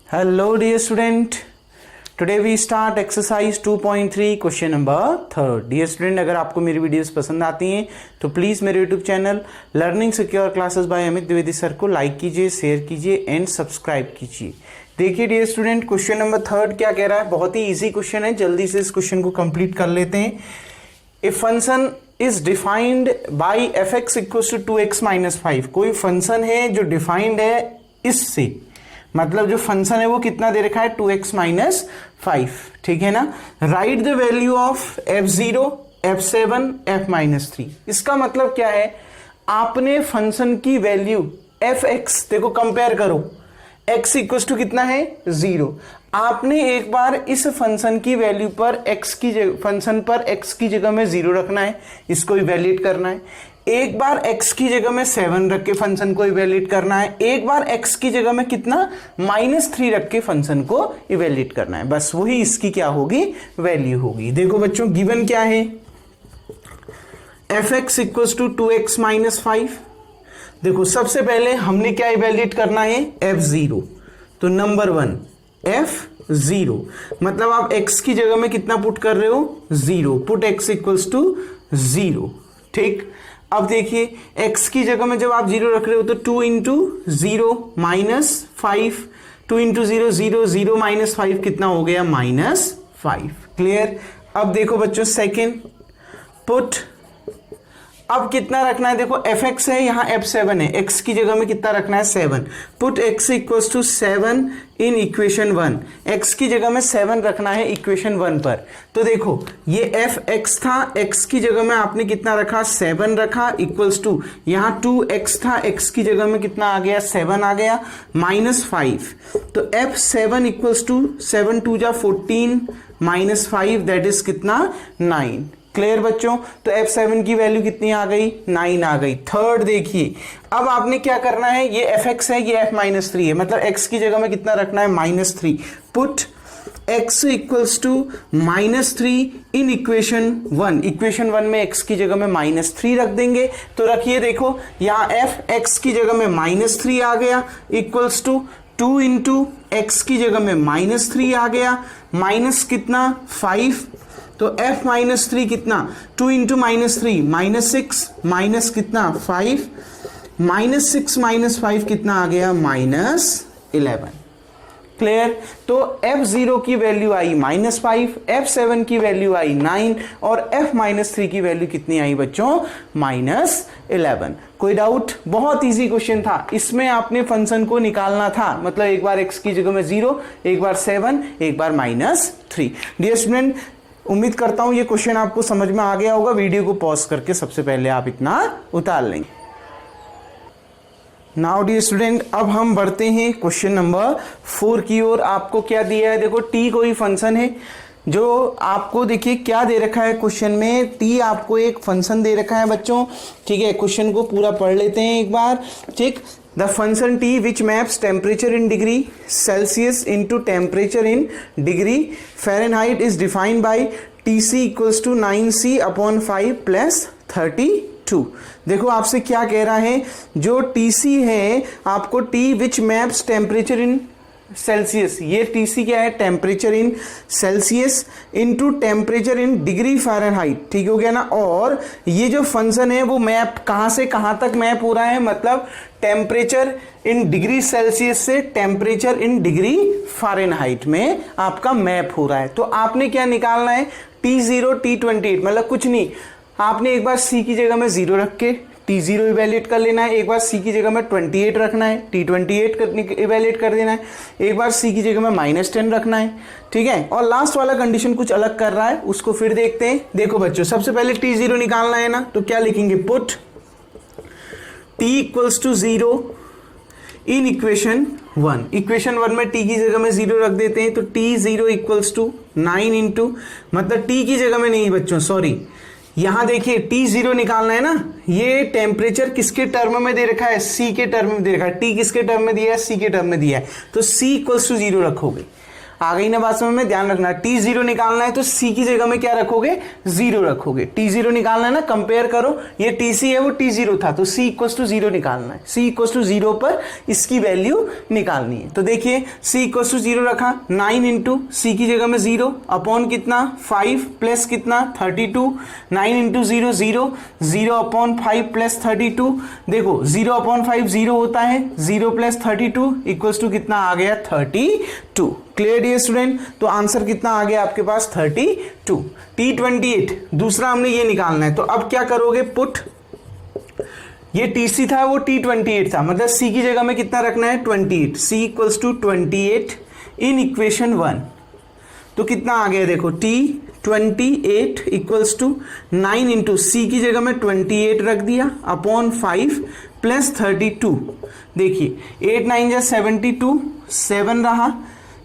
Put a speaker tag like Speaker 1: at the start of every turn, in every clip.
Speaker 1: Hello dear student, today we start exercise 2.3 question number 3rd. Dear student, अगर आपको मेरी videos पसंद आती हैं तो प्लीज़ मेरे YouTube channel learning secure classes bye Amit Dwivedi sir को लाइक कीजिए, शेयर कीजिए एंड सब्सक्राइब कीजिए. देखिए dear student, question number 3rd क्या कह रहा है. बहुत ही इजी क्वेश्चन है, जल्दी से इस क्वेश्चन को कंप्लीट कर लेते हैं. A function is defined by f x equal to 2x minus 5. कोई फंक्शन है जो डिफाइंड है इससे, मतलब जो फंक्शन है वो कितना दे रखा है 2x माइनस 5. ठीक है ना. Right the value of f0, f7, f minus 3. इसका मतलब क्या है, आपने फंक्शन की वैल्यू fx देखो कंपेयर करो, x इक्वल टू कितना है 0. आपने एक बार इस फंक्शन की वैल्यू पर फंक्शन पर x की जगह में 0 रखना है, इसको इवैल्यूएट करना है. एक बार x की जगह में 7 रख के फंक्शन को इवैल्यूएट करना है. एक बार x की जगह में कितना -3 रख के फंक्शन को इवैल्यूएट करना है. बस वही इसकी क्या होगी, वैल्यू होगी. देखो बच्चों, गिवन क्या है, fx equal to 2x minus 5. देखो सबसे पहले हमने क्या इवैल्यूएट करना है, f0. तो नंबर 1 f0, मतलब आप x की जगह में कितना पुट कर रहे हो 0. Put x equals to 0. ठीक. अब देखिए x की जगह में जब आप 0 रख रहे हो तो 2 इंटू 0 माइनस 5, 2 इंटू 0 0 0 माइनस 5 कितना हो गया -5. क्लियर. अब देखो बच्चों सेकेंड पुट, अब कितना रखना है, देखो fx है, यहाँ f7 है, x की जगह में कितना रखना है 7. Put x equals to 7 in equation 1. x की जगह में 7 रखना है इक्वेशन 1 पर. तो देखो ये fx था, x की जगह में आपने कितना रखा 7 रखा, इक्वल्स टू यहाँ 2x था, x की जगह में कितना आ गया 7 आ गया, -5. तो f7 इक्वल्स टू 7 2 जा 14 -5 दैट इज कितना 9. क्लियर बच्चों. तो f7 की वैल्यू कितनी आ गई 9 आ गई. थर्ड देखिए, अब आपने क्या करना है, ये fx है, ये f-3 है, मतलब x की जगह में कितना रखना है -3. Put x equals to -3 in equation 1. Equation 1 में x की जगह में -3 रख देंगे. तो रखिए, देखो यहाँ fx की जगह में -3 आ गया, इक्वल्स टू 2 इंटू x की जगह में -3 आ गया, माइनस कितना 5. तो f-3 कितना 2 इंटू -3 -6 माइनस कितना 5, -6 माइनस 5 कितना आ गया -11. क्लियर. तो f0 की वैल्यू आई -5, f7 की वैल्यू आई 9 और f-3 की वैल्यू कितनी आई बच्चों -11. कोई डाउट. बहुत इजी क्वेश्चन था, इसमें आपने फंक्शन को निकालना था, मतलब एक बार x की जगह में 0, एक बार 7, एक बार -3. डियर स्टूडेंट, उम्मीद करता हूं ये क्वेश्चन आपको समझ में आ गया होगा. वीडियो को पॉज करके सबसे पहले आप इतना उतार लेंगे. नाउ डियर स्टूडेंट, अब हम बढ़ते हैं क्वेश्चन नंबर 4 की ओर. आपको क्या दिया है, देखो t कोई फंक्शन है जो आपको, देखिए क्या दे रखा है क्वेश्चन में, t आपको एक फंक्शन दे रखा है बच्चों. ठीक है, क्वेश्चन को पूरा पढ़ लेते हैं एक बार. ठीक. The function t which maps temperature in degree Celsius into temperature in degree Fahrenheit is defined by Tc equals to 9c upon 5 plus 32. देखो आपसे क्या कह रहा है, जो Tc है आपको t which maps temperature in Celsius, ये टीसी क्या है temperature in Celsius into temperature in degree Fahrenheit. ठीक हो गया ना. और ये जो फंक्शन है वो मैप कहाँ से कहाँ तक मैप हो रहा है, मतलब टेम्परेचर इन डिग्री सेल्सियस से टेम्परेचर इन डिग्री फ़ारेनहाइट में आपका मैप हो रहा है. तो आपने क्या निकालना है, T0 T28, मतलब कुछ नहीं, आपने एक बार C की जगह में 0 रख के T0 इवैल्यूएट कर लेना है, एक बार C की जगह में 28 रखना है, T28 इवैल्यूएट कर देना है, एक बार C की जगह में -10 रखना है. ठीक है. और लास्ट वाला कंडीशन कुछ अलग कर रहा है, उसको फिर देखते हैं. देखो बच्चों, सबसे पहले T0 निकालना है ना, तो क्या लिखेंगे, put T equals to 0 in equation 1. Equation 1 में T की जगह में 0 रख देते हैं, तो T0 इक्वल्स टू 9 इंटू, मतलब T की जगह में नहीं बच्चों, सॉरी, यहां देखिए T0 निकालना है ना. ये टेम्परेचर किसके टर्म में दे रखा है, C के टर्म में दे रखा है. T किसके टर्म में दिया है, C के टर्म में दिया है. तो C इक्वल्स टू 0 रखोगे. आ गई ना बात समझ में? ध्यान रखना, t0 निकालना है तो c की जगह में क्या रखोगे? 0 रखोगे। t0 निकालना है ना, कंपेयर करो, ये tc है वो t0 था, तो c इक्वल्स टू 0 निकालना है। c इक्वल्स टू 0 पर इसकी वैल्यू निकालनी है। तो देखिए c इक्वल्स टू 0 रखा, 9 इंटू c की जगह में 0 अपॉन कितना 5 प्लस कितना 32, 9 इंटू 0 0, 0 अपॉन 5 प्लस 32, देखो 0 अपॉन 5 0 होता है, 0 प्लस 32 इक्वल्स टू कितना आ गया? 32। Clear dear student? तो आंसर कितना आ गया आपके पास? 32। t28 दूसरा हमने ये निकालना है, तो अब क्या करोगे? पुट, ये tc था वो t28 था, मतलब c की जगह में कितना रखना है? 28। c equals to 28 in equation 1, तो कितना आ गया? देखो t28 इक्वल्स टू 9 इंटू सी की जगह में 28 रख दिया अपॉन 5 प्लस 32। देखिए 8 9 जा 72, 7 रहा,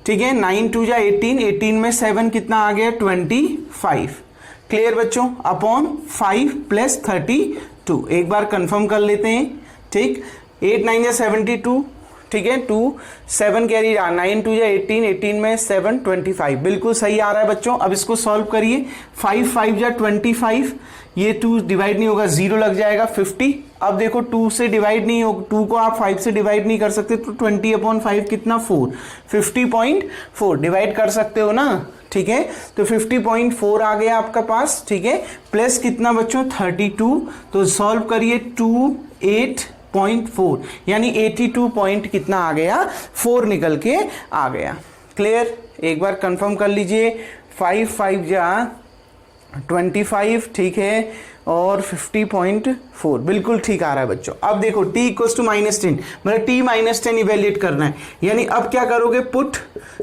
Speaker 1: ठीक है, 9 2 जा 18, 18 में 7 कितना आ गया? 25। क्लियर बच्चों? अपॉन 5 प्लस 32, एक बार कंफर्म कर लेते हैं, ठीक। 8 9 जा 72, ठीक है, 2 7 कैरी रहा, 9 2 जा 18, 18 में 7 25, बिल्कुल सही आ रहा है बच्चों। अब इसको सॉल्व करिए, 5 5 जा 25, ये 2 डिवाइड नहीं होगा, 0 लग जाएगा 50। अब देखो 2 से डिवाइड नहीं होगा, 2 को आप 5 से डिवाइड नहीं कर सकते, तो 20 अपॉन 5 कितना? 4, 50.4 डिवाइड कर सकते हो ना, ठीक है, तो 50.4 आ गया आपका पास, ठीक है, प्लस कितना बच्चों? 32, तो सॉल्व करिए 28.4 यानी 82 पॉइंट कितना आ गया? 4 निकल के आ गया। क्लियर? एक बार कंफर्म कर लीजिए, 5 5 जा 25, ठीक है, और 50.4 बिल्कुल ठीक आ रहा है बच्चों। अब देखो t इक्वल्स टू -10, मतलब t -10 इवेल्युएट करना है, यानी अब क्या करोगे? Put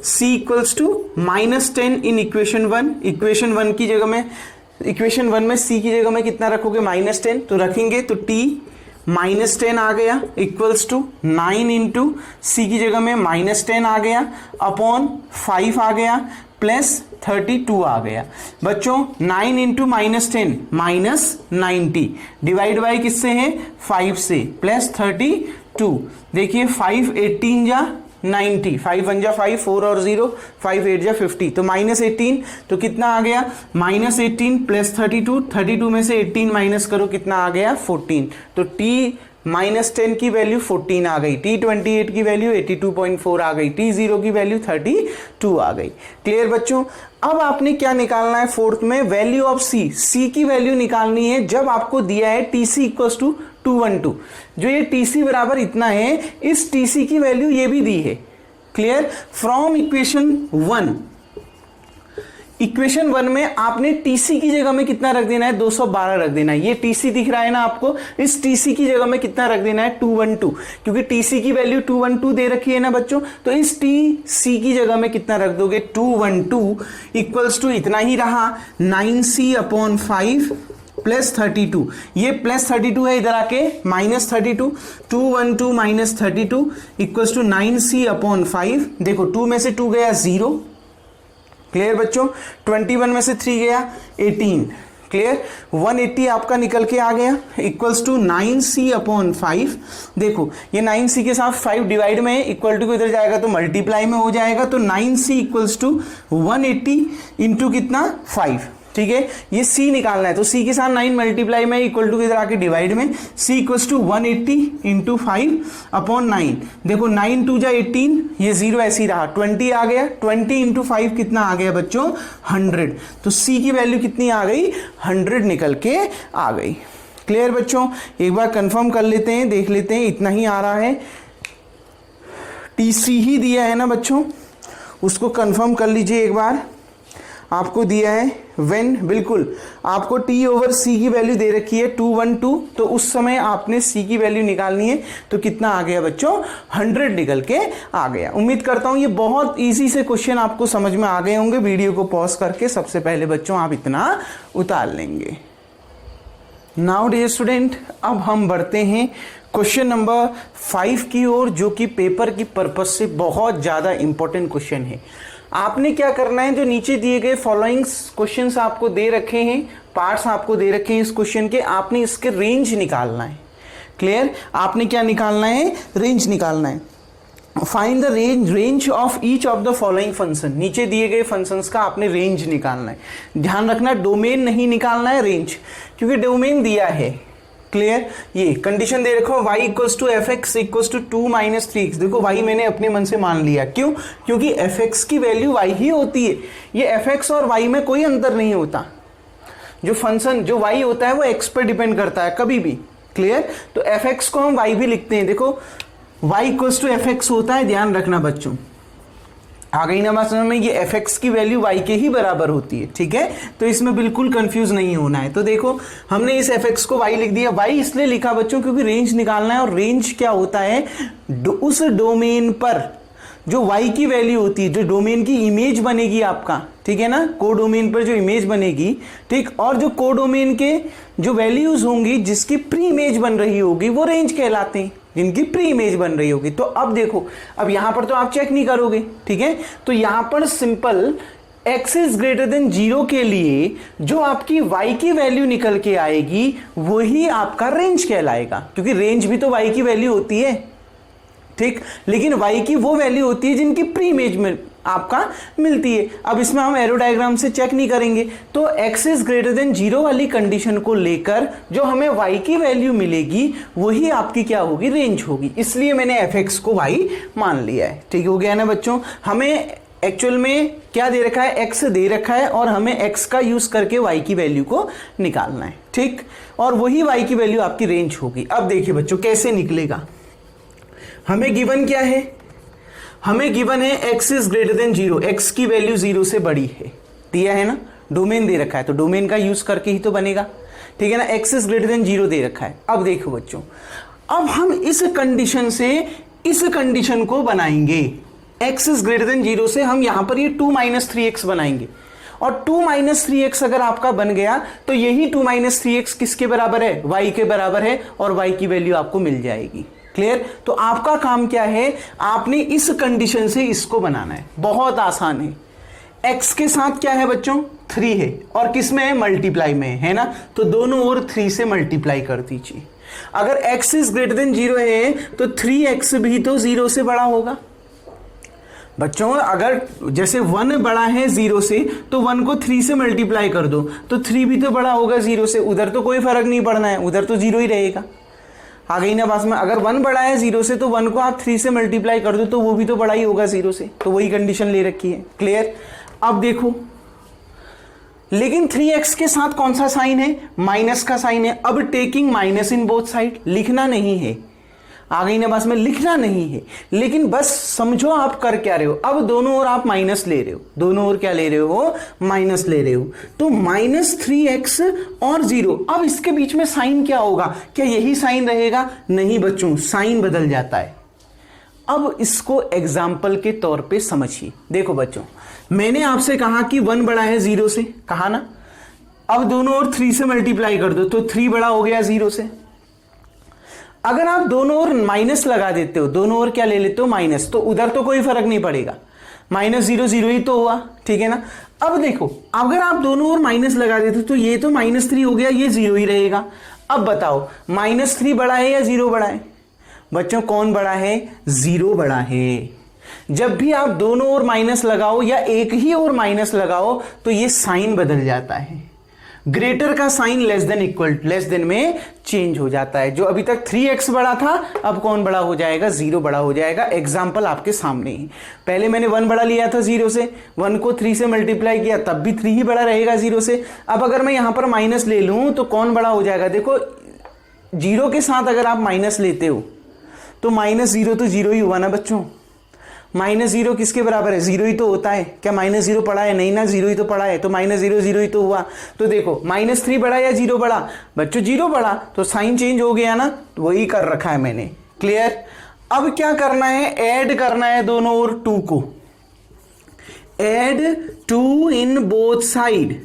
Speaker 1: c equals to -10 in equation 1, equation 1 की जगह में, इक्वेशन 1 में c की जगह में कितना रखोगे? -10, तो रखेंगे तो t -10 आ गया इक्वल्स टू 9 इंटू सी की जगह में -10 आ गया अपॉन 5 आ गया प्लस 32 आ गया बच्चों। 9 इंटू -10 -90 डिवाइड बाई किससे है? 5 से, प्लस 32। देखिए 5 18 जा 90, 5 1 जा 5, 4 और 0, 5 8 जा 50, तो -18, तो कितना आ गया? -18 प्लस 32, 32 में से 18 माइनस करो, कितना आ गया? 14। तो t -10 की वैल्यू 14 आ गई, t28 की वैल्यू 82.4 आ गई, t0 की वैल्यू 32 आ गई। क्लियर बच्चों? अब आपने क्या निकालना है? फोर्थ में वैल्यू ऑफ c की वैल्यू निकालनी है जब आपको दिया है tc इक्वल्स टू 212, जो ये tc बराबर इतना है, इस tc की वैल्यू ये भी दी है। क्लियर? फ्रॉम इक्वेशन 1, इक्वेशन 1 में आपने टीसी की जगह में कितना रख देना है? 212 रख देना है। ये टीसी दिख रहा है ना आपको, इस टीसी की जगह में कितना रख देना है? 212, क्योंकि टीसी की वैल्यू 212 दे रखी है ना बच्चों, तो इस टीसी की जगह में कितना रख दोगे? 212 इक्वल्स टू इतना ही रहा 9c अपॉन 5 प्लस 32, ये प्लस 32 है, इधर आके minus 32, 212 minus 32 equals to 9c upon 5। देखो 2 में से 2 गया 0। क्लियर बच्चों? 21 में से 3 गया 18। क्लियर? 180 आपका निकल के आ गया इक्वल्स टू 9c अपॉन 5। देखो ये 9c के साथ 5 डिवाइड में इक्वल टू को इधर जाएगा तो मल्टीप्लाई में हो जाएगा, तो 9c इक्वल्स टू 180 इंटू कितना? 5। ठीक है, ये c निकालना है, तो c के साथ 9 मल्टीप्लाई में इक्वल टू इधर आके डिवाइड में, c equals to 180 into 5 upon 9। देखो 9 2 जा 18, ये 0 ऐसे ही रहा, 20 आ गया, 20 इंटू 5 कितना आ गया बच्चों? 100। तो c की वैल्यू कितनी आ गई? 100 निकल के आ गई। क्लियर बच्चों? एक बार कंफर्म कर लेते हैं, देख लेते हैं, इतना ही आ रहा है। TC ही दिया है ना बच्चों, उसको कंफर्म कर लीजिए एक बार। आपको दिया है व्हेन, बिल्कुल आपको t ओवर c की वैल्यू दे रखी है 212, तो उस समय आपने c की वैल्यू निकालनी है, तो कितना आ गया बच्चों? 100 निकल के आ गया। उम्मीद करता हूं ये बहुत इजी से क्वेश्चन आपको समझ में आ गए होंगे। वीडियो को पॉज करके सबसे पहले बच्चों आप इतना उतार लेंगे। नाउ डियर स्टूडेंट, अब हम बढ़ते हैं क्वेश्चन नंबर 5 की ओर, जो कि पेपर की पर्पज से बहुत ज्यादा इंपॉर्टेंट क्वेश्चन है। आपने क्या करना है, जो नीचे दिए गए फॉलोइंग क्वेश्चंस आपको दे रखे हैं, पार्ट्स आपको दे रखे हैं इस क्वेश्चन के, आपने इसके रेंज निकालना है। क्लियर? आपने क्या निकालना है? रेंज निकालना है। Find the range of each of the following function, नीचे दिए गए फंक्शंस का आपने रेंज निकालना है। ध्यान रखना डोमेन नहीं निकालना है, रेंज, क्योंकि डोमेन दिया है। क्लियर, ये कंडीशन दे रखो y equals to f x equals to 2 minus 3x। देखो y मैंने अपने मन से मान लिया, क्यों? क्योंकि एफ एक्स की वैल्यू y ही होती है, ये एफ एक्स और y में कोई अंतर नहीं होता। जो फंक्शन जो y होता है वो x पर डिपेंड करता है कभी भी। क्लियर, तो एफ एक्स को हम y भी लिखते हैं। देखो y equals to f x होता है, ध्यान रखना बच्चों, आ गई ना बात समझ में? ये एफ एक्स की वैल्यू y के ही बराबर होती है, ठीक है? तो इसमें बिल्कुल कंफ्यूज नहीं होना है। तो देखो हमने इस एफ एक्स को y लिख दिया। y इसलिए लिखा बच्चों क्योंकि रेंज निकालना है, और रेंज क्या होता है? उस डोमेन पर जो y की वैल्यू होती है, जो डोमेन की इमेज बनेगी आपका, ठीक है ना, कोडोमेन पर जो इमेज बनेगी, ठीक, और जो कोडोमेन के जो वैल्यूज होंगी जिसकी प्री इमेज बन रही होगी वो रेंज कहलाते हैं, जिनकी प्री इमेज बन रही होगी। तो अब देखो, अब यहां पर तो आप चेक नहीं करोगे, ठीक है? तो यहां पर simple x is greater then 0 के लिए जो आपकी y की वैल्यू निकल के आएगी वही आपका रेंज कहलाएगा, क्योंकि रेंज भी तो y की वैल्यू होती है, ठीक, लेकिन y की वो वैल्यू होती है जिनकी प्री इमेज में आपका मिलती है। अब इसमें हम एरो डायग्राम से चेक नहीं करेंगे, तो x इज ग्रेटर देन 0 वाली कंडीशन को लेकर जो हमें y की वैल्यू मिलेगी वही आपकी क्या होगी? रेंज होगी। इसलिए मैंने fx को y मान लिया है। ठीक हो गया ना बच्चों? हमें एक्चुअल में क्या दे रखा है? x दे रखा है और हमें x का यूज करके y की वैल्यू को निकालना है, ठीक, और वही y की वैल्यू आपकी रेंज होगी। अब देखिए बच्चों कैसे निकलेगा। हमें गिवन क्या है? हमें गिवन है x is greater then 0, x की वैल्यू 0 से बड़ी है, दिया है ना, डोमेन दे रखा है, तो डोमेन का यूज करके ही तो बनेगा, ठीक है ना। x इज ग्रेटर देन 0 दे रखा है। अब देखो बच्चों, अब हम इस कंडीशन से इस कंडीशन को बनाएंगे। x इज ग्रेटर देन 0 से हम यहां पर ये 2 माइनस 3x बनाएंगे, और 2 माइनस 3x अगर आपका बन गया तो यही 2 माइनस 3x किसके बराबर है? y के बराबर है, और y की वैल्यू आपको मिल जाएगी। क्लियर? तो आपका काम क्या है? आपने इस कंडीशन से इसको बनाना है, बहुत आसान है। x के साथ क्या है बच्चों? 3 है, और किस में है? मल्टीप्लाई में है ना, तो दोनों ओर 3 से मल्टीप्लाई कर दीजिए। अगर x इज ग्रेटर देन 0 है तो 3x भी तो 0 से बड़ा होगा बच्चों। अगर जैसे 1 बड़ा है 0 से तो 1 को 3 से मल्टीप्लाई कर दो तो 3 भी तो बड़ा होगा 0 से, उधर तो कोई फर्क नहीं पड़ना है, उधर तो 0 ही रहेगा। आ गई ना बात में? अगर 1 बड़ा है 0 से तो 1 को आप 3 से मल्टीप्लाई कर दो तो वो भी तो बड़ा ही होगा 0 से, तो वही कंडीशन ले रखी है। क्लियर? अब देखो, लेकिन 3x के साथ कौन सा साइन है? माइनस का साइन है। अब taking minus in both side, लिखना नहीं है, आ गई ना बात में? लिखना नहीं है, लेकिन बस समझो आप कर क्या रहे हो। अब दोनों ओर आप माइनस ले रहे हो, दोनों ओर क्या ले रहे हो? माइनस ले रहे हो। तो माइनस 3x और 0, अब इसके बीच में साइन क्या होगा? क्या यही साइन रहेगा? नहीं बच्चों, साइन बदल जाता है। अब इसको एग्जाम्पल के तौर पे समझिए। देखो बच्चों, मैंने आपसे कहा कि 1 बड़ा है 0 से, कहा ना। अब दोनों ओर 3 से मल्टीप्लाई कर दो तो 3 बड़ा हो गया 0 से। अगर आप दोनों ओर माइनस लगा देते हो, दोनों ओर क्या ले लेते हो? माइनस, तो उधर तो कोई फर्क नहीं पड़ेगा, -0 0 ही तो हुआ, ठीक है ना। अब देखो, अगर आप दोनों ओर माइनस लगा देते हो तो ये तो -3 हो गया, ये 0 ही रहेगा। अब बताओ -3 बड़ा है या 0 बड़ा है? बच्चों कौन बड़ा है? 0 बड़ा है। जब भी आप दोनों ओर माइनस लगाओ या एक ही ओर माइनस लगाओ तो ये साइन बदल जाता है, ग्रेटर का sign less than equal, less than में चेंज हो जाता है। जो अभी तक 3x बड़ा था अब कौन बड़ा हो जाएगा? 0 बड़ा हो जाएगा। एग्जाम्पल आपके सामने ही, पहले मैंने 1 बड़ा लिया था 0 से, 1 को 3 से मल्टीप्लाई किया तब भी 3 ही बड़ा रहेगा 0 से। अब अगर मैं यहां पर माइनस ले लूं तो कौन बड़ा हो जाएगा? देखो 0 के साथ अगर आप माइनस लेते हो तो -0 तो 0 ही हुआ ना बच्चों। -0 किसके बराबर है? 0 ही तो होता है। क्या -0 पड़ा है? नहीं ना, 0 ही तो पड़ा है, तो -0 0 ही तो हुआ। तो देखो -3 बड़ा या 0 बड़ा? बच्चों 0 बड़ा, तो साइन चेंज हो गया ना, तो वही कर रखा है मैंने। क्लियर? अब क्या करना है? ऐड करना है दोनों ओर 2 को। Add 2 in both side.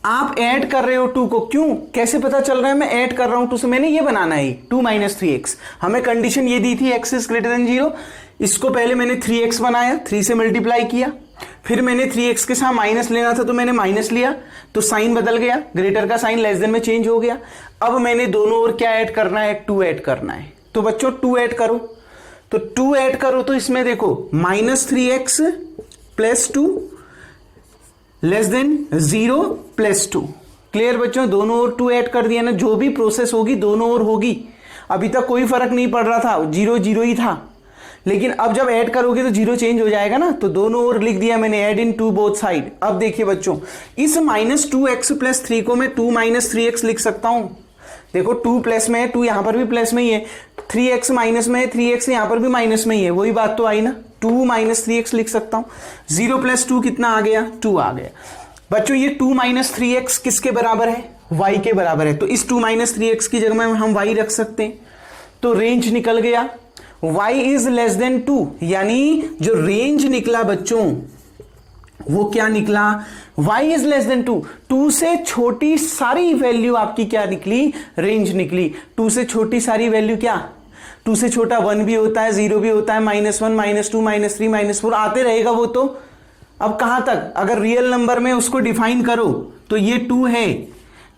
Speaker 1: आप ऐड कर रहे हो 2 को, क्यों? कैसे पता चल रहा है मैं ऐड कर रहा हूं 2 से? मैंने ये बनाना है 2 माइनस 3x। हमें कंडीशन ये दी थी x इज ग्रेटर देन 0। इसको पहले मैंने 3x बनाया, 3 से मल्टीप्लाई किया, फिर मैंने 3x के साथ माइनस लेना था तो मैंने माइनस लिया, तो साइन बदल गया, ग्रेटर का साइन लेस देन में चेंज हो गया। अब मैंने दोनों ओर क्या ऐड करना है? 2 ऐड करना है। तो बच्चों 2 ऐड करो, तो 2 ऐड करो तो इसमें देखो -3x + 2 < 0 + 2। क्लियर बच्चों, दोनों ओर 2 ऐड कर दिया ना, जो भी प्रोसेस होगी दोनों ओर होगी। अभी तक कोई फर्क नहीं पड़ रहा था, 0 0 ही था, लेकिन अब जब ऐड करोगे तो 0 चेंज हो जाएगा ना, तो दोनों ओर लिख दिया मैंने, add in to both side. अब देखिए बच्चों, इस -2x + 3 को मैं 2 - 3x लिख सकता हूं। देखो 2 प्लस में है, 2 यहां पर भी प्लस में ही है, 3x माइनस में है, 3x यहां पर भी माइनस में ही है, वही बात तो आई ना, 2 - 3x लिख सकता हूं। 0 + 2 कितना आ गया? 2 आ गया। बच्चों ये 2 - 3x किसके बराबर है? y के बराबर है, तो इस 2 - 3x की जगह में हम y रख सकते हैं, तो रेंज निकल गया y इज लेस देन 2, यानी जो रेंज निकला बच्चों वो क्या निकला? y is less than 2। 2 से छोटी सारी वैल्यू आपकी क्या निकली? रेंज निकली। 2 से छोटी सारी वैल्यू क्या? 2 से छोटा 1 भी होता है, 0 भी होता है, -1 -2 -3 -4 आते रहेगा वो तो। अब कहां तक? अगर रियल नंबर में उसको डिफाइन करो तो ये 2 है,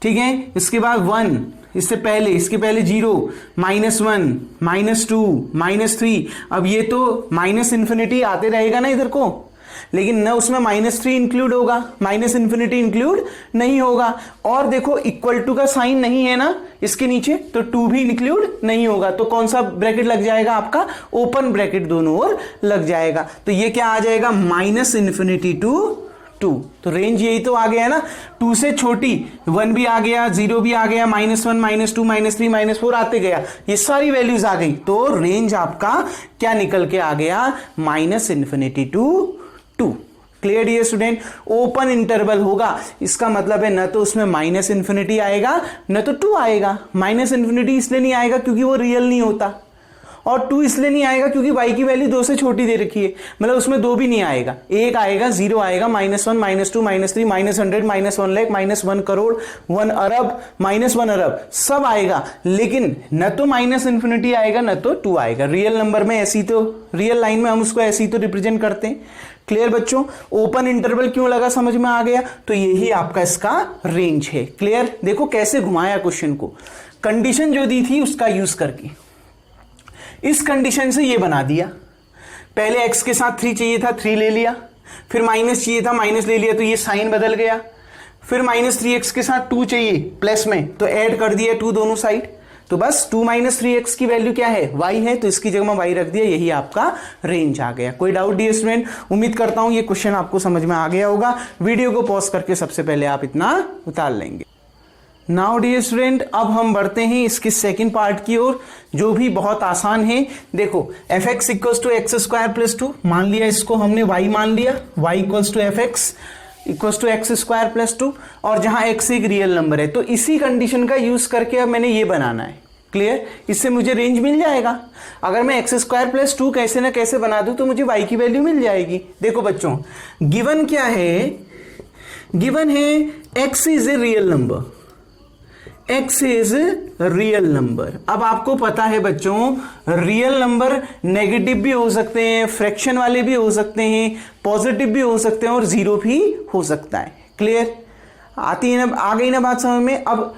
Speaker 1: ठीक है, इसके बाद 1, इससे पहले, इसके पहले 0, -1 -2 -3, अब ये तो -∞ आते रहेगा ना इधर को, लेकिन न उसमें -3 इंक्लूड होगा, -∞ इंक्लूड नहीं होगा। और देखो इक्वल टू का साइन नहीं है ना इसके नीचे, तो 2 भी इंक्लूड नहीं होगा, तो कौन सा ब्रैकेट लग जाएगा आपका? ओपन ब्रैकेट दोनों ओर लग जाएगा। तो ये क्या आ जाएगा? -∞ टू 2। तो रेंज यही तो आ गया है ना, 2 से छोटी 1 भी आ गया, 0 भी आ गया, -1 -2 -3 -4 आते गया, ये सारी वैल्यूज आ गई, तो रेंज आपका क्या निकल के आ गया? -∞ To 2। Clear dear student? Open interval होगा, इसका मतलब है न तो उसमें -∞ आएगा न तो 2 आएगा। -∞ इसलिए नहीं आएगा क्योंकि वो रियल नहीं होता, और 2 इसलिए नहीं आएगा क्योंकि y की वैल्यू 2 से छोटी दे रखी है, मतलब उसमें 2 भी नहीं आएगा, 1 आएगा, 0 आएगा, -1 -2 -3 -100 -1 लाख -1 करोड़ 1 अरब -1 अरब सब आएगा, लेकिन न तो -∞ आएगा न तो 2 आएगा। रियल नंबर में ऐसी तो, रियल लाइन में हम उसको ऐसी तो रिप्रेजेंट करते हैं। क्लियर बच्चों? ओपन इंटरवल क्यों लगा, समझ में आ गया? तो यही आपका इसका रेंज है। क्लियर? देखो कैसे घुमाया क्वेश्चन को, कंडीशन जो दी थी उसका यूज करके इस कंडीशन से ये बना दिया। पहले x के साथ 3 चाहिए था, 3 ले लिया, फिर माइनस चाहिए था, माइनस ले लिया, तो ये साइन बदल गया। फिर -3x के साथ 2 चाहिए प्लस में, तो ऐड कर दिया 2 दोनों साइड, तो बस 2 - 3x की वैल्यू क्या है? y है, तो इसकी जगह में y रख दिया, यही आपका रेंज आ गया। कोई डाउट डियर स्टूडेंट? उम्मीद करता हूं ये क्वेश्चन आपको समझ में आ गया होगा। वीडियो को पॉज करके सबसे पहले आप इतना उतार लेंगे। नाउ डियर स्टूडेंट, अब हम बढ़ते हैं इसके सेकंड पार्ट की ओर, जो भी बहुत आसान है। देखो f(x = x² + 2) मान लिया, इसको हमने y मान लिया, y = f(x = x² + 2), और जहां x एक रियल नंबर है, तो इसी कंडीशन का यूज करके अब मैंने ये बनाना है। क्लियर? इससे मुझे रेंज मिल जाएगा। अगर मैं x² + 2 कैसे ना कैसे बना दूं तो मुझे y की वैल्यू मिल जाएगी। देखो बच्चों, गिवन क्या है? गिवन है x is a real number, x is real number. अब आपको पता है बच्चों, रियल नंबर नेगेटिव भी हो सकते हैं, फ्रैक्शन वाले भी हो सकते हैं, पॉजिटिव भी हो सकते हैं, और 0 भी हो सकता है। क्लियर? आती है ना, आ गई ना बात समझ में? अब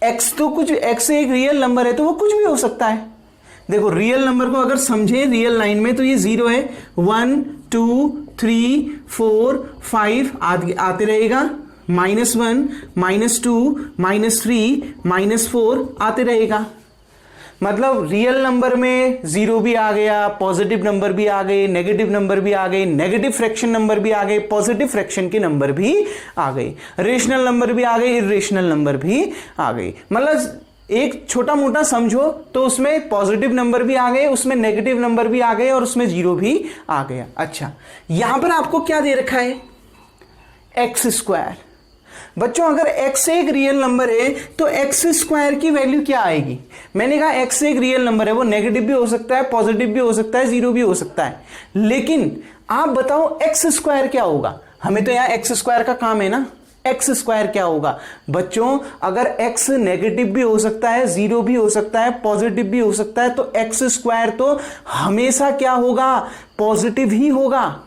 Speaker 1: x तो कुछ, x एक रियल नंबर है तो वो कुछ भी हो सकता है। देखो रियल नंबर को अगर समझे रियल लाइन में, तो ये 0 है, 1 2 3 4 5 आते रहेगा, -1 -2 -3 -4 आते रहेगा। मतलब रियल नंबर में 0 भी आ गया, पॉजिटिव नंबर भी आ गए, नेगेटिव नंबर भी आ गए, नेगेटिव फ्रैक्शन नंबर भी आ गए, पॉजिटिव फ्रैक्शन के नंबर भी आ गए, रेशनल नंबर भी आ गए, इरेशनल नंबर भी आ गए। मतलब एक छोटा मोटा समझो तो उसमें पॉजिटिव नंबर भी आ गए, उसमें नेगेटिव नंबर भी आ गए, और उसमें 0 भी आ गया। अच्छा, यहां पर आपको क्या दे रखा है? x²। बच्चों अगर x एक रियल नंबर है तो x² की वैल्यू क्या आएगी? मैंने कहा x एक रियल नंबर है, वो नेगेटिव भी हो सकता है, पॉजिटिव भी हो सकता है, 0 भी हो सकता है, लेकिन आप बताओ x² क्या होगा? हमें तो यहां x² का काम है ना, x² क्या होगा? बच्चों अगर x नेगेटिव भी हो सकता है, 0 भी हो सकता है, पॉजिटिव भी हो सकता है, तो x² तो हमेशा क्या होगा? पॉजिटिव ही होगा।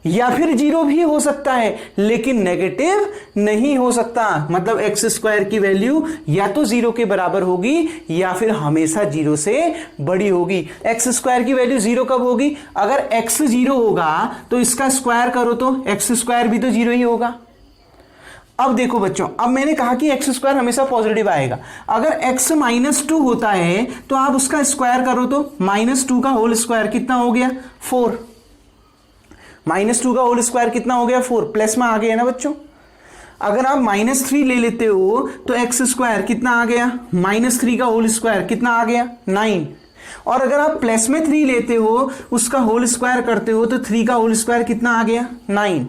Speaker 1: या फिर जीरो भी हो सकता है, लेकिन नेगेटिव नहीं हो सकता। मतलब एक्स स्क्वायर की वैल्यू या तो जीरो के बराबर होगी या फिर हमेशा जीरो से बड़ी होगी। एक्स स्क्वायर की वैल्यू जीरो कब होगी? अगर एक्स जीरो होगा तो इसका स्क्वायर करो तो एक्स स्क्वायर भी तो जीरो ही होगा। अब देखो बच्चों, अब मैंने कहा कि एक्स स्क्वायर हमेशा पॉजिटिव आएगा। अगर एक्स -2 होता है तो आप उसका स्क्वायर करो तो -2 का होल स्क्वायर कितना हो गया? 4। -2 का होल स्क्वायर कितना हो गया? 4। प्लस में आ गया ना बच्चों। अगर आप -3 ले लेते हो तो एक्स स्क्वायर कितना आ गया? -3 का होल स्क्वायर कितना आ गया? 9। और अगर आप प्लस में 3 लेते हो, उसका होल स्क्वायर करते हो तो 3 का होल स्क्वायर कितना आ गया? 9।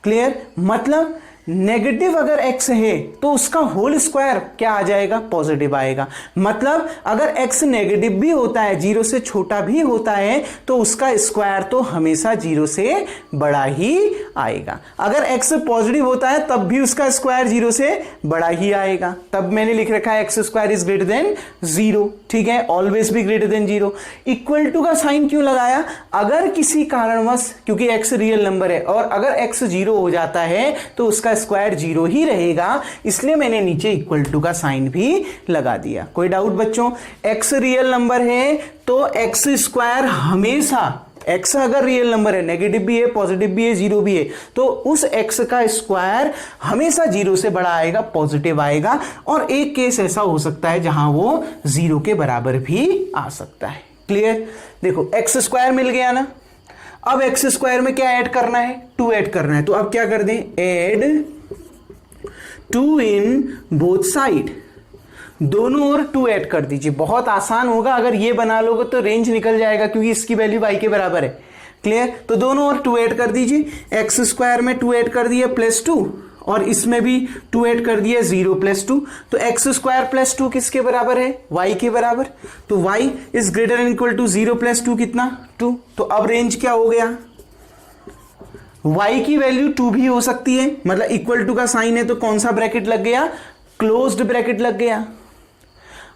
Speaker 1: क्लियर? मतलब नेगेटिव अगर x है तो उसका होल स्क्वायर क्या आ जाएगा? पॉजिटिव आएगा। मतलब अगर x नेगेटिव भी होता है, जीरो से छोटा भी होता है, तो उसका स्क्वायर तो हमेशा जीरो से बड़ा ही आएगा। अगर x पॉजिटिव होता है तब भी उसका स्क्वायर जीरो से बड़ा ही आएगा। तब मैंने लिख रखा है x square is greater than zero. ठीक है, ऑलवेज भी greater than zero. Equal to का साइन क्यों लगाया? अगर किसी कारणवश, क्योंकि x रियल नंबर है और अगर x जीरो हो जाता है तो उसका स्क्वायर जीरो ही रहेगा, इसलिए मैंने नीचे इक्वल टू का साइन भी लगा दिया। कोई डाउट बच्चों? x रियल नंबर है तो x स्क्वायर हमेशा, x अगर रियल नंबर है, नेगेटिव भी है, पॉजिटिव भी है, जीरो भी है, तो उस x का स्क्वायर हमेशा जीरो से बड़ा आएगा, पॉजिटिव आएगा। और एक केस ऐसा हो सकता है जहां वो जीरो के बराबर भी आ सकता है। क्लियर? देखो x स्क्वायर मिल गया ना। अब एक्स स्क्वायर में क्या ऐड करना है? 2 ऐड करना है। तो अब क्या कर दें? ऐड 2 इन बोथ साइड, दोनों ओर 2 ऐड कर दीजिए। बहुत आसान होगा, अगर ये बना लोगे तो रेंज निकल जाएगा क्योंकि इसकी वैल्यू y के बराबर है। क्लियर? तो दोनों ओर 2 ऐड कर दीजिए। एक्स स्क्वायर में 2 ऐड कर दिया +2 और इसमें भी 2 ऐड कर दिया 0 +2। तो एक्स स्क्वायर +2 किसके बराबर है? y के बराबर। तो y is greater and equal to 0 +2 कितना? 2। तो अब रेंज क्या हो गया? y की वैल्यू 2 भी हो सकती है। मतलब इक्वल टू का साइन है तो कौन सा ब्रैकेट लग गया? क्लोज्ड ब्रैकेट लग गया।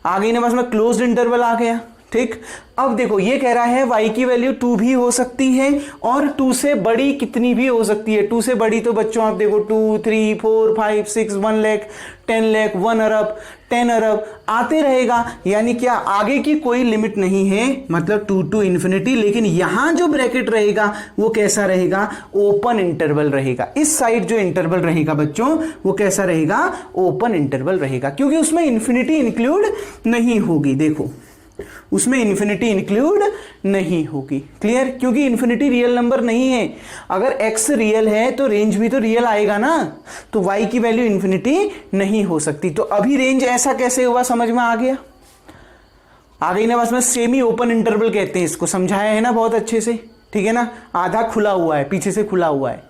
Speaker 1: आ गई ना बस में, क्लोज्ड इंटरवल आ गया। ठीक, अब देखो ये कह रहा है y की वैल्यू 2 भी हो सकती है और 2 से बड़ी कितनी भी हो सकती है। 2 से बड़ी तो बच्चों आप देखो 2, 3, 4, 5, 6, 1 लाख, 10 लाख, 1 अरब, 10 अरब आते रहेगा। यानी क्या आगे की कोई लिमिट नहीं है, मतलब 2 to इन्फिनिटी। लेकिन यहां जो ब्रैकेट रहेगा वो कैसा रहेगा? ओपन इंटरवल रहेगा। इस साइड जो इंटरवल रहेगा बच्चों वो कैसा रहेगा? ओपन इंटरवल रहेगा, क्योंकि उसमें इंफिनिटी इंक्लूड नहीं होगी। देखो उसमें इंफिनिटी इंक्लूड नहीं होगी। क्लियर? क्योंकि इंफिनिटी रियल नंबर नहीं है। अगर x रियल है तो रेंज भी तो रियल आएगा ना, तो y की वैल्यू इंफिनिटी नहीं हो सकती। तो अभी रेंज ऐसा कैसे हुआ? समझ में आ गया? आ गई ना बस में। सेमी ओपन इंटरवल कहते हैं इसको, समझाया है ना बहुत अच्छे से। ठीक है ना, आधा खुला हुआ है, पीछे से खुला हुआ है।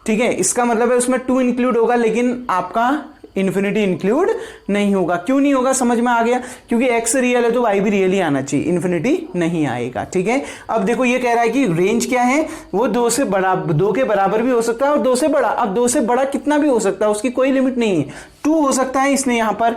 Speaker 1: ठीक है, इसका मतलब है उसमें 2 इंक्लूड होगा लेकिन आपका इन्फिनिटी इंक्लूड नहीं होगा। क्यों नहीं होगा? समझ में आ गया, क्योंकि x रियल है तो y भी रियल ही आना चाहिए, इन्फिनिटी नहीं आएगा। ठीक है, अब देखो ये कह रहा है कि रेंज क्या है? वो 2 से बड़ा, 2 के बराबर भी हो सकता है और 2 से बड़ा। अब 2 से बड़ा कितना भी हो सकता है, उसकी कोई लिमिट नहीं है। 2 हो सकता है, इसने यहां पर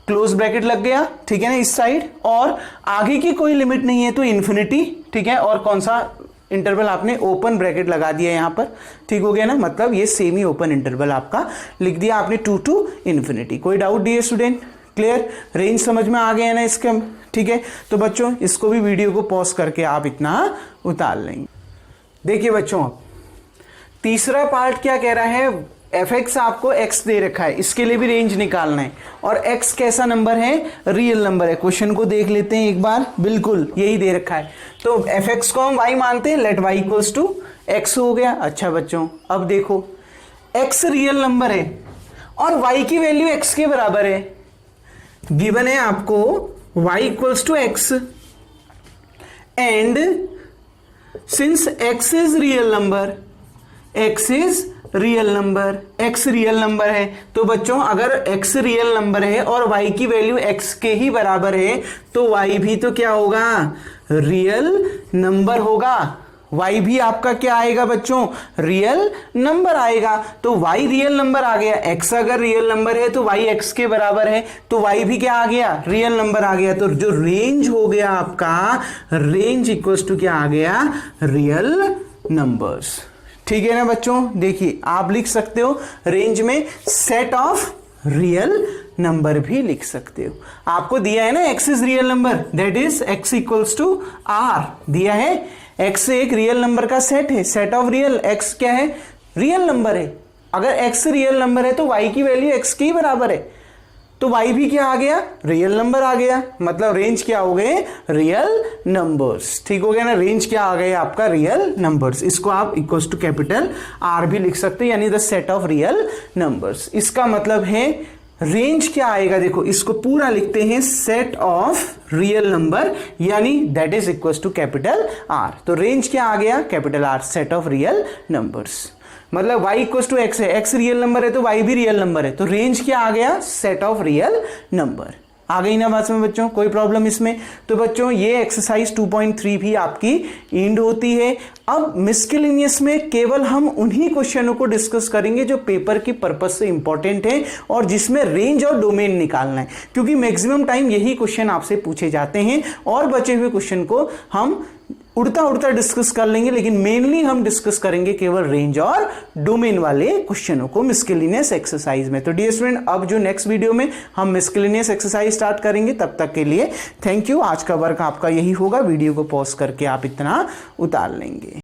Speaker 1: क्लोज ब्रैकेट लग गया। ठीक है ना, इस साइड, और आगे की कोई लिमिट नहीं है तो इन्फिनिटी। ठीक है, और कौन सा इंटरवल आपने? ओपन ब्रैकेट लगा दिया यहां पर। ठीक हो गया ना, मतलब ये सेमी ओपन इंटरवल आपका लिख दिया आपने 2 to इन्फिनिटी। कोई doubt dear student? Clear? Range समझ में आ गया है ना इसका? ठीक है, तो बच्चों इसको भी वीडियो को पॉज करके आप इतना उतार लेंगे। देखिए बच्चों, तीसरा पार्ट क्या कह रहा है? fx आपको x दे रखा है, इसके लिए भी रेंज निकालना है। और x कैसा नंबर है? रियल नंबर है। क्वेश्चन को देख लेते हैं एक बार, बिल्कुल यही दे रखा है। तो fx को हम y मानते हैं, let y equals to x हो गया। अच्छा बच्चों, अब देखो x रियल नंबर है और y की वैल्यू x के बराबर है। गिवन है आपको y equals to x and since x is real number, x is real number, x real number है, तो बच्चों अगर x रियल नंबर है और y की वैल्यू x के ही बराबर है तो y भी तो क्या होगा? रियल नंबर होगा। y भी आपका क्या आएगा बच्चों? रियल नंबर आएगा। तो y रियल नंबर आ गया। x अगर रियल नंबर है तो y x के बराबर है, तो y भी क्या आ गया? रियल नंबर आ गया। तो जो रेंज हो गया आपका, रेंज इक्वल्स टू क्या आ गया? Real numbers. ठीक है ना बच्चों। देखिए आप लिख सकते हो रेंज में सेट ऑफ रियल नंबर भी लिख सकते हो। आपको दिया है ना x is real number, that is x equals to r दिया है। x एक रियल नंबर का सेट है, सेट ऑफ रियल, x क्या है, रियल नंबर है। अगर x रियल नंबर है तो y की वैल्यू x के ही बराबर है, तो y भी क्या आ गया, रियल नंबर आ गया। मतलब रेंज क्या हो गए, रियल नंबर्स। ठीक हो गया ना, रेंज क्या आ गया आपका, रियल नंबर्स। इसको आप इक्वल्स टू कैपिटल R भी लिख सकते हैं, यानी the set of real numbers. इसका मतलब है रेंज क्या आएगा, देखो इसको पूरा लिखते हैं सेट ऑफ रियल नंबर, यानी that is equals to capital R। तो रेंज क्या आ गया, capital R, set of real numbers. मतलब y इक्वल्स टू x है, x रियल नंबर है तो y भी रियल नंबर है, तो रेंज क्या आ गया, सेट ऑफ रियल नंबर। आ गई ना बात में बच्चों, कोई प्रॉब्लम इसमें। तो बच्चों ये एक्सरसाइज 2.3 भी आपकी एंड होती है। अब मिस्केलेनियस में केवल हम उन्हीं क्वेश्चनों को डिस्कस करेंगे जो पेपर की पर्पस से इंपॉर्टेंट है और जिसमें रेंज और डोमेन निकालना है, क्योंकि मैक्सिमम टाइम यही क्वेश्चन आपसे पूछे जाते हैं और बचे हुए क्वेश्चन को हम उड़ता उड़ता डिस्कस कर लेंगे, लेकिन मेनली हम डिस्कस करेंगे केवल रेंज और डोमेन वाले क्वेश्चनों को मिस्केलेनियस एक्सरसाइज में। तो डियर स्टूडेंट, अब जो नेक्स्ट वीडियो में हम मिस्केलेनियस एक्सरसाइज स्टार्ट करेंगे, तब तक के लिए थैंक यू। आज का वर्क आपका यही होगा, वीडियो को पॉज करके आप इतना उतार लेंगे।